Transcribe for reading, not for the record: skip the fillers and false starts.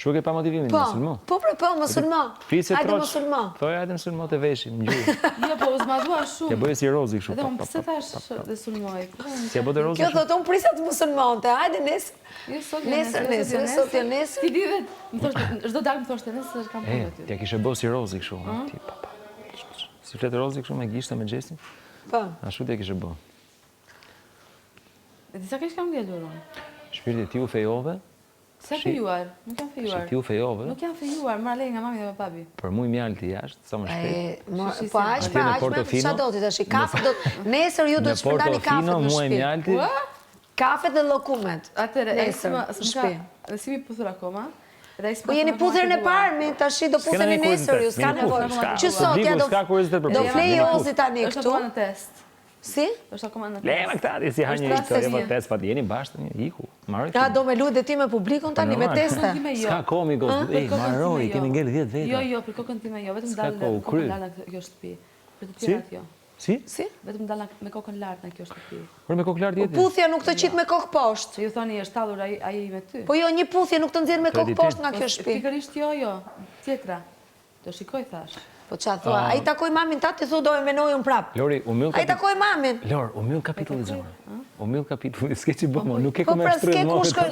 Kështu ke pa motivimin, musulmo. Po, musulmo. Hajde musulmo. Thoj, hajde musulmo të veshim, në gjurë. Jo, po, zmadua shumë. Ja bëjë si rozi kështu. Edhe unë pëse thash dhe sulmoj. Si ja bëte rozi Kjo thotë unë prisat musulmonte, hajde nesër. Sot jo nesër. Ti di dhe, çdo darkë më thoshte nesër kam punë aty. Ja kishe bë si rozi kështu. Si fletë rozi kështu me gishta, me gjestin. Po. Ashtu t'ja kishe bë. E disa kesh kam ngelur unë. Shpirti ti u fejove. Se fejuar, nuk jam fejuar. Ti u fejove. Nuk jam fejuar, marrë lej nga mami dhe papi. Për mu i mjalti jashtë, sa më shpejt. Po aq me do t'i tash, kafe do nesër ju do të shpërndani kafe në mua i shtëpi. mjalti. Kafe dhe llokumet. Atëre, nesër në shtëpi. Dhe si mi puthur akoma. Po jeni puthërën e parë, mi tash do putheni nesër ju, s'ka nevojë. Që sot ja do flej ozi tani Është këtu. akoma në test. Si? Është akoma në test. Lema këta, si ha një historie për test, pa jeni bashkë, iku. Ja, do me luajt dhe ti me publikun tani me teste. Ska komi, marroj, kemi ngellë 10 veta. Jo, për kokën time jo, vetëm dalë nga kjo shtëpi. Për të tjerat jo. Si? Vetëm dalë me kokën lartë në kjo shtëpi. Por me kokë lartë jetë? Puthja nuk të qit me kokë poshtë. Se ju thoni është tallur ai me ty. Po jo, një puthje nuk të nxjerr me kokë poshtë nga kjo shtëpi. Pikërisht jo, tjetra. Do shikoj thash. Po çfarë thua? Ai takoi mamin ta ti thu do e menoj un prap. Lori, u myll Ai takoi mamin. Lor, u myll kapitullizore. U myll kapitulli, s'ke që bëmë, nuk e Po kom pra shtrymë. s'ke ku shkoj.